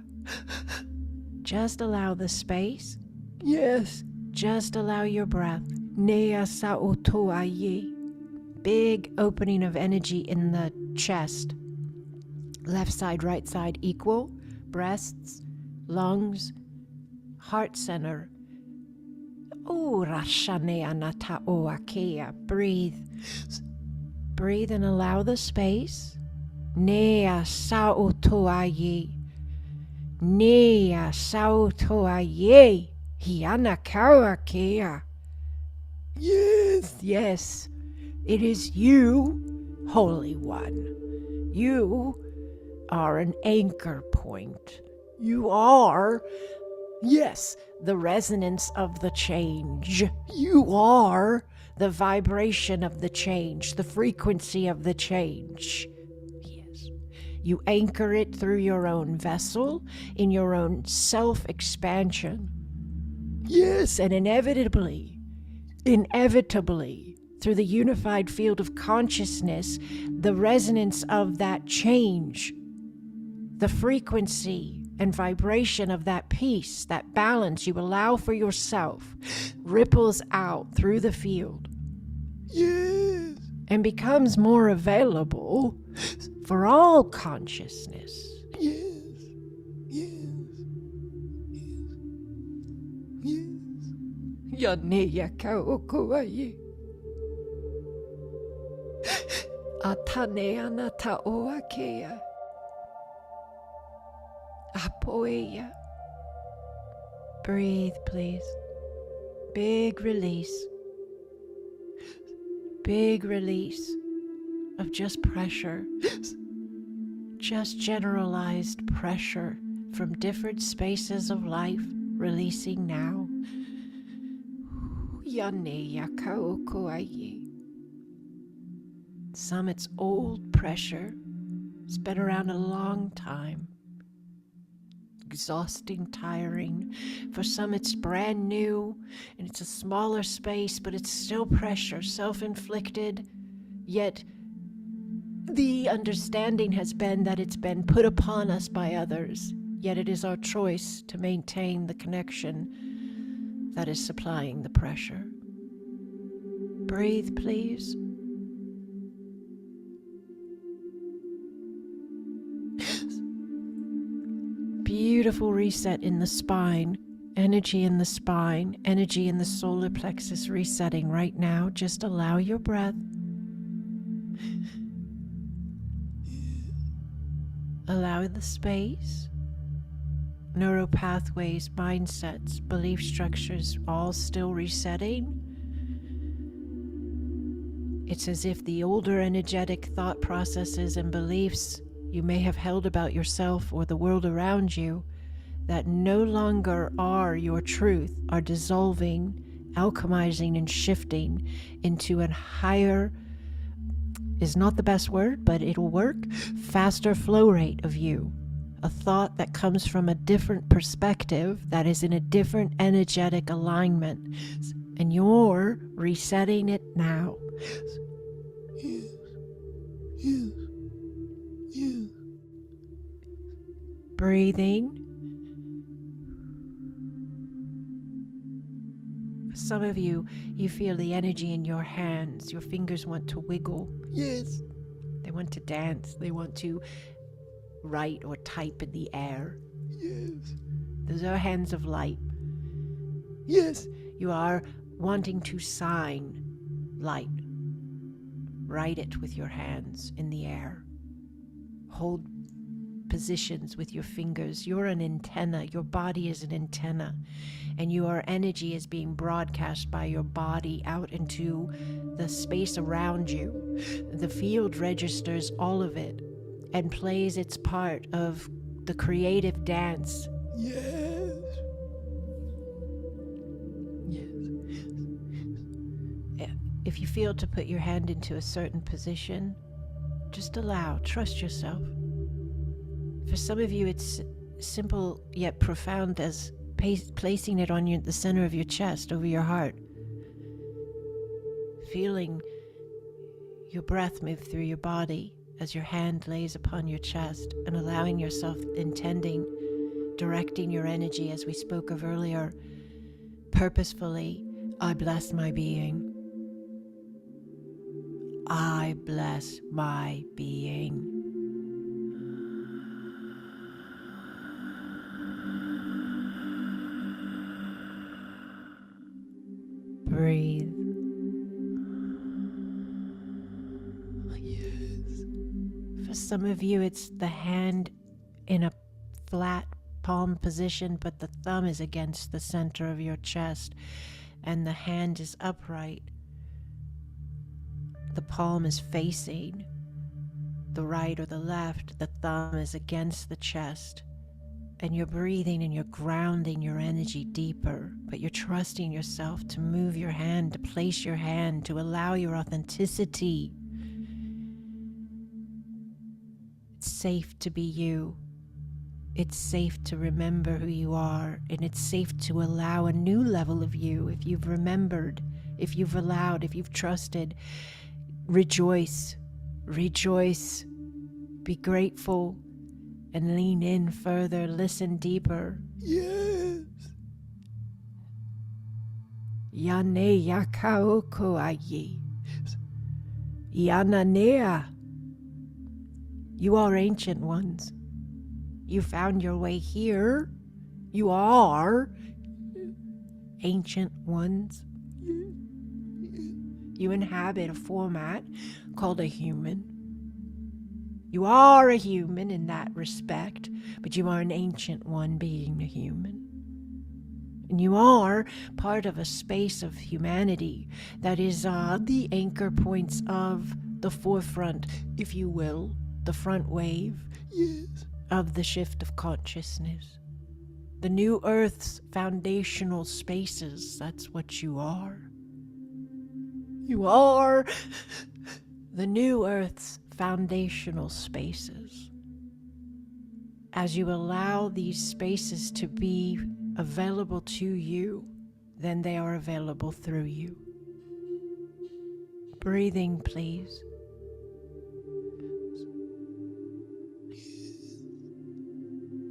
Just allow the space. Yes. Just allow your breath. Nea sauto aye. Big opening of energy in the chest. Left side, right side equal. Breasts, lungs, heart center. Oh, rashanea nata oakea. Breathe. Breathe and allow the space. Nea sauto aye. Nea sauto aye. Hiana kawakea. Yes. Yes, it is you Holy One, you are an anchor point. You are, yes, the resonance of the change. You are the vibration of the change, the frequency of the change. Yes. You anchor it through your own vessel, in your own self-expansion. Yes, and inevitably, through the unified field of consciousness, the resonance of that change, the frequency and vibration of that peace, that balance you allow for yourself, ripples out through the field. Yes. And becomes more available for all consciousness. Yes. Yaneya kaokoaye. Atane anata oakea. Apoeya. Breathe, please. Big release. Big release of just pressure. Just generalized pressure from different spaces of life, releasing now. Yaneya kaokoaye. Some it's old pressure. It's been around a long time. Exhausting, tiring. For some it's brand new and it's a smaller space, but it's still pressure, self-inflicted. Yet the understanding has been that it's been put upon us by others. Yet it is our choice to maintain the connection that is supplying the pressure. Breathe, please. Beautiful reset in the spine, energy in the spine, energy in the solar plexus resetting right now. Just allow your breath. Allow the space. Neural pathways, mindsets, belief structures all still resetting. It's as if the older energetic thought processes and beliefs you may have held about yourself or the world around you that no longer are your truth are dissolving, alchemizing, and shifting into a higher, is not the best word, but it'll work, faster flow rate of you. A thought that comes from a different perspective, that is in a different energetic alignment. And you're resetting it now. Breathing. For some of you, you feel the energy in your hands. Your fingers want to wiggle. Yes. They want to dance. They want to write or type in the air. Yes. Those are hands of light. Yes. You are wanting to sign light. Write it with your hands in the air. Hold positions with your fingers. You're an antenna. Your body is an antenna. And your energy is being broadcast by your body out into the space around you. The field registers all of it and plays its part of the creative dance. Yes. If you feel to put your hand into a certain position, just allow, trust yourself. For some of you, it's simple yet profound as placing it on the center of your chest, over your heart. Feeling your breath move through your body as your hand lays upon your chest, and allowing yourself, intending, directing your energy as we spoke of earlier, purposefully. I bless my being. I bless my being. Breathe. Yes. For some of you, it's the hand in a flat palm position, but the thumb is against the center of your chest, and the hand is upright. The palm is facing the right or the left, the thumb is against the chest. And you're breathing and you're grounding your energy deeper, but you're trusting yourself to move your hand, to place your hand, to allow your authenticity. It's safe to be you. It's safe to remember who you are, and it's safe to allow a new level of you if you've remembered, if you've allowed, if you've trusted. Rejoice, rejoice, be grateful, and lean in further, listen deeper. Yes. Yane yakaoko ayi. Yananea. You are ancient ones. You found your way here. You are ancient ones. You inhabit a format called a human. You are a human in that respect, but you are an ancient one being a human. And you are part of a space of humanity that is the anchor points of the forefront, if you will, the front wave of the shift of consciousness. The new Earth's foundational spaces, that's what you are. You are the new Earth's foundational spaces. As you allow these spaces to be available to you, then they are available through you. Breathing, please.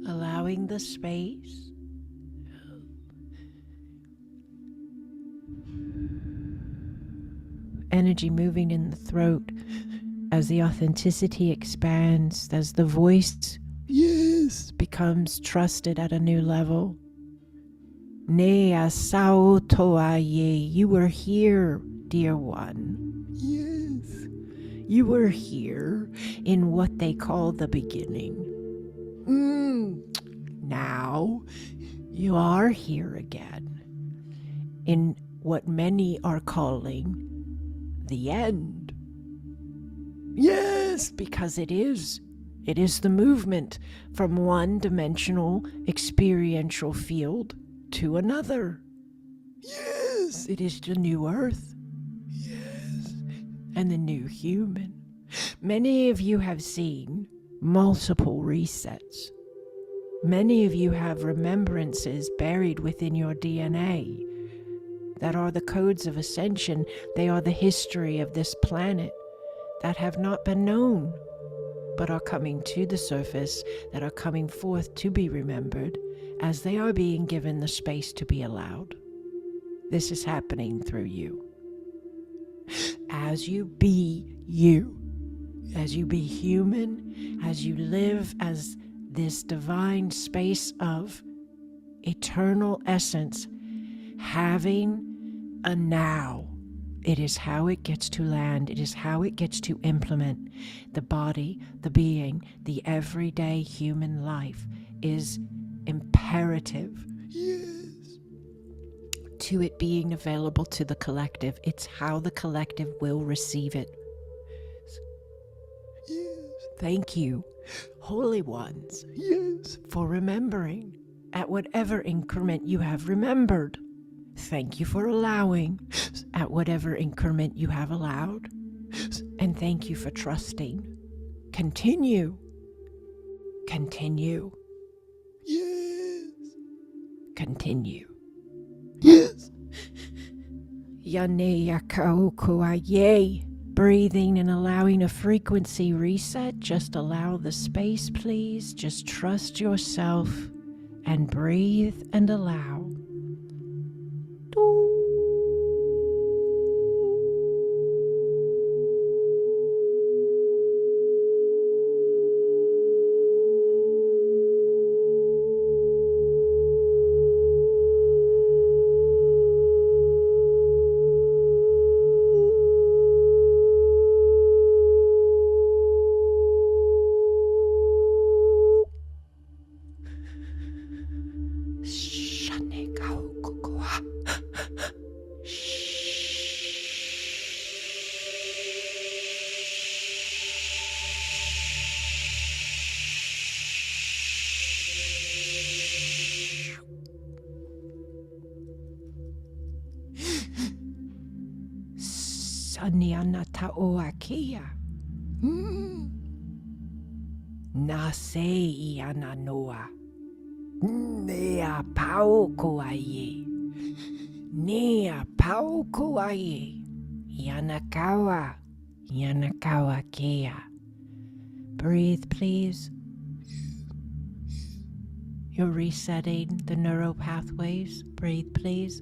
Allowing the space. Energy moving in the throat as the authenticity expands, as the voice becomes trusted at a new level. Nea sao toa ye. You were here, dear one. Yes. You were here in what they call the beginning. Now you are here again in what many are calling the end. Yes, because it is. It is the movement from one dimensional experiential field to another. Yes. It is the new Earth Yes. and the new human. Many of you have seen multiple resets. Many of you have remembrances buried within your DNA that are the codes of ascension. They are the history of this planet that have not been known, but are coming to the surface, that are coming forth to be remembered as they are being given the space to be allowed. This is happening through you. As you be you, as you be human, as you live as this divine space of eternal essence, having a now. It is how it gets to land. It is how it gets to implement. The body, the being, the everyday human life is imperative to it being available to the collective. It's how the collective will receive it. Thank you, holy ones, for remembering at whatever increment you have remembered. Thank you for allowing at whatever increment you have allowed. And thank you for trusting. Continue. Continue. Continue. Yane yakaukuaye. Breathing and allowing a frequency reset. Just allow the space, please. Just trust yourself and breathe and allow. Aniana taoa kia. Na se iana noa. Nea pau koaie. Nea pau koaie. Yanakawa. Yanakawa kia. Breathe, please. You're resetting the neural pathways. Breathe, please.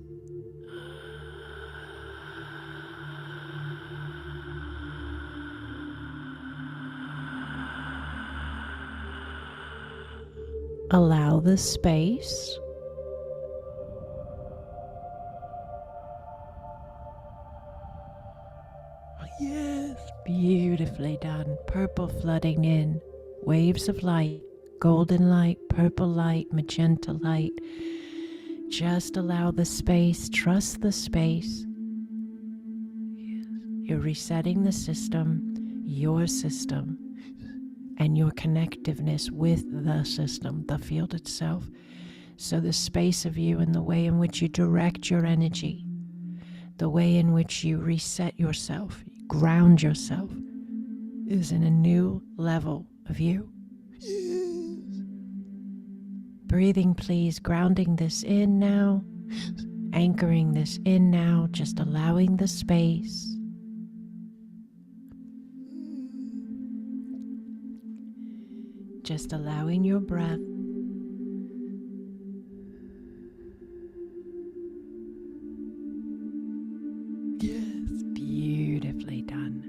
Allow the space. Yes. Beautifully done. Purple flooding in. Waves of light. Golden light, purple light, magenta light. Just allow the space. Trust the space. You're resetting the system, your system, and your connectiveness with the system, the field itself. So the space of you and the way in which you direct your energy, the way in which you reset yourself, ground yourself, is in a new level of you. Yes. Breathing, please, grounding this in now, anchoring this in now, just allowing the space. Just allowing your breath. Yes. Beautifully done.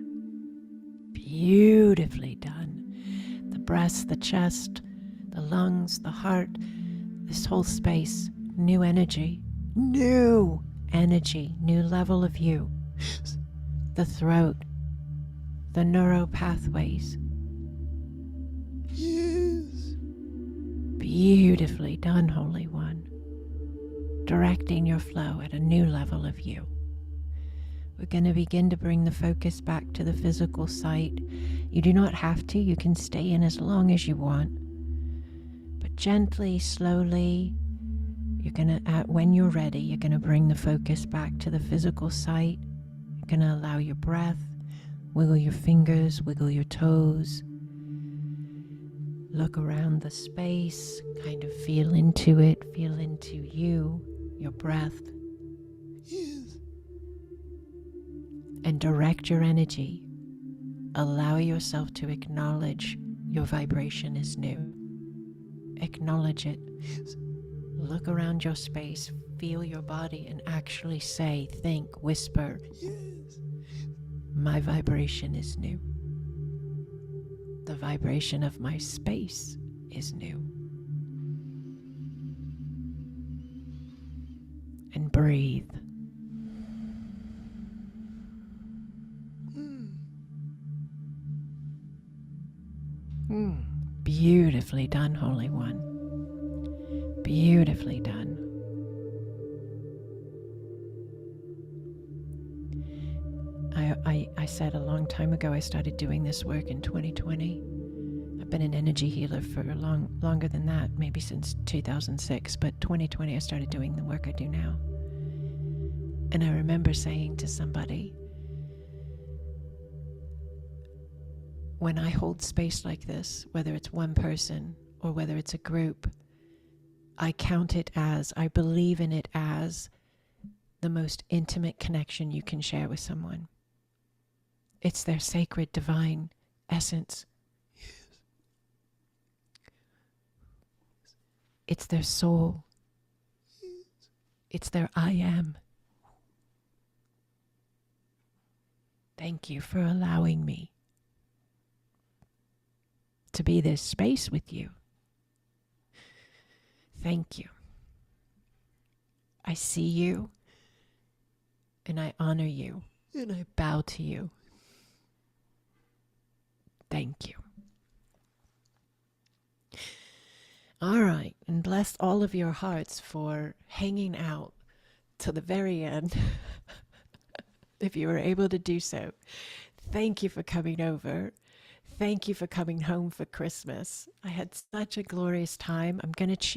Beautifully done. The breast, the chest, the lungs, the heart, this whole space, new energy, new energy, new level of you. The throat, the neural pathways. Yes. Beautifully done, Holy One. Directing your flow at a new level of you. We're going to begin to bring the focus back to the physical site. You do not have to. You can stay in as long as you want. But gently, slowly, you're going to, when you're ready, you're going to bring the focus back to the physical site. You're going to allow your breath, wiggle your fingers, wiggle your toes. Look around the space, kind of feel into it, feel into you, your breath, Yes. and direct your energy. Allow yourself to acknowledge your vibration is new. Acknowledge it. Yes. Look around your space, feel your body, and actually say, think, whisper, Yes. my vibration is new. The vibration of my space is new. And breathe. Beautifully done, Holy One. Beautifully done. I said a long time ago I started doing this work in 2020. I've been an energy healer for longer than that, maybe since 2006, but 2020 I started doing the work I do now. And I remember saying to somebody, when I hold space like this, whether it's one person or whether it's a group, I count it as, I believe in it as the most intimate connection you can share with someone. It's their sacred, divine essence. It's their soul. It's their I am. Thank you for allowing me to be this space with you. Thank you. I see you and I honor you and I bow to you. Thank you. All right, and bless all of your hearts for hanging out to the very end. If you were able to do so, thank you for coming over. Thank you for coming home for Christmas. I had such a glorious time. I'm going to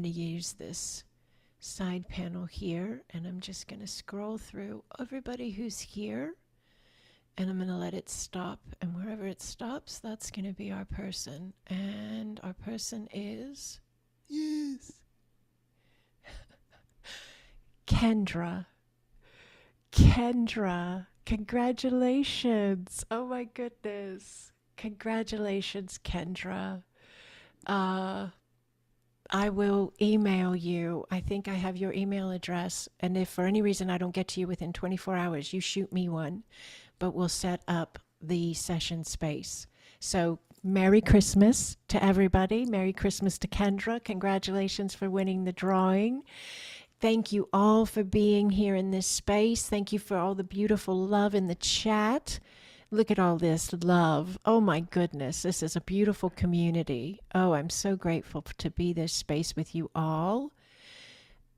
use this side panel here, and I'm just going to scroll through everybody who's here, and I'm going to let it stop, and wherever it stops, that's going to be our person, and our person is Yes. Kendra. Kendra, congratulations. Oh my goodness. Congratulations, Kendra. I will email you. I think I have your email address. And if for any reason I don't get to you within 24 hours, you shoot me one. But we'll set up the session space. So Merry Christmas to everybody. Merry Christmas to Kendra. Congratulations for winning the drawing. Thank you all for being here in this space. Thank you for all the beautiful love in the chat. Look at all this love. Oh my goodness, this is a beautiful community. Oh, I'm so grateful to be this space with you all.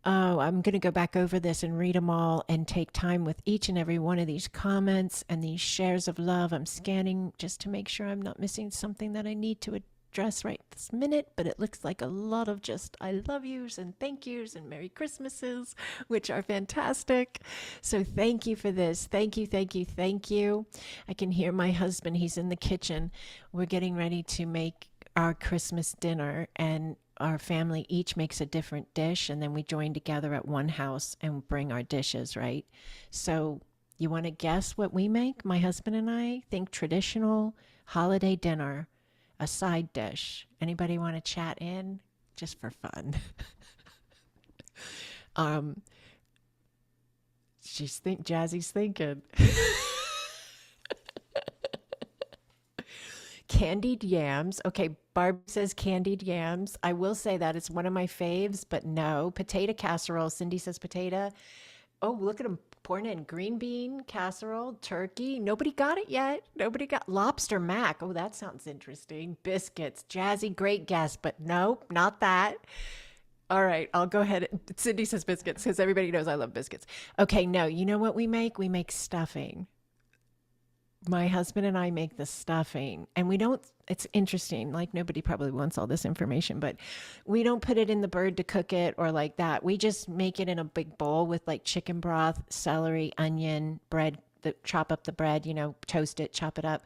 Oh, I'm going to go back over this and read them all and take time with each and every one of these comments and these shares of love. I'm scanning just to make sure I'm not missing something that I need to address right this minute, but it looks like a lot of just I love yous and thank yous and Merry Christmases, which are fantastic. So thank you for this. Thank you, thank you, thank you. I can hear my husband. He's in the kitchen. We're getting ready to make our Christmas dinner, and our family each makes a different dish, and then we join together at one house and bring our dishes, right? So you want to guess what we make? My husband and I think traditional holiday dinner, a side dish. Anybody want to chat in? Just for fun. Jazzy's thinking. Candied yams. Okay, Barb says candied yams. I will say that it's one of my faves, but no. Potato casserole. Cindy says potato. Oh, look at them pouring in green bean casserole, turkey. Nobody got it yet. Nobody got lobster mac. Oh, that sounds interesting. Biscuits. Jazzy, great guess, but nope, not that. All right, I'll go ahead. Cindy says biscuits because everybody knows I love biscuits. Okay, no, you know what we make? We make stuffing. My husband and I make the stuffing, and we don't, it's interesting, like nobody probably wants all this information, but we don't put it in the bird to cook it or like that. We just make it in a big bowl with like chicken broth, celery, onion, bread, chop up the bread, toast it, chop it up,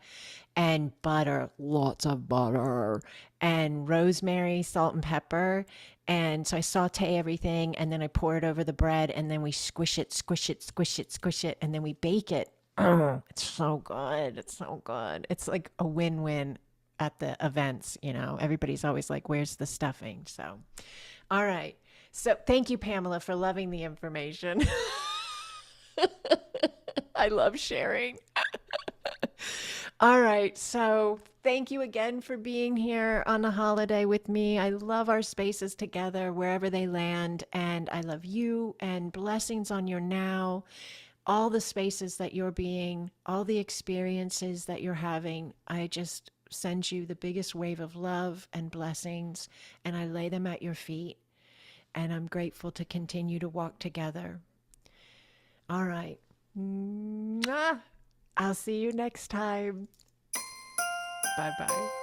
and butter, lots of butter, and rosemary, salt and pepper. And so I saute everything, and then I pour it over the bread, and then we squish it, squish it, squish it, squish it, and then we bake it. Oh, it's so good. It's so good. It's like a win-win at the events, Everybody's always like, where's the stuffing? So, all right. So thank you, Pamela, for loving the information. I love sharing. All right. So thank you again for being here on the holiday with me. I love our spaces together, wherever they land. And I love you, and blessings on your now. All the spaces that you're being, all the experiences that you're having, I just send you the biggest wave of love and blessings, and I lay them at your feet, and I'm grateful to continue to walk together. All right. Mwah. I'll see you next time. Bye-bye.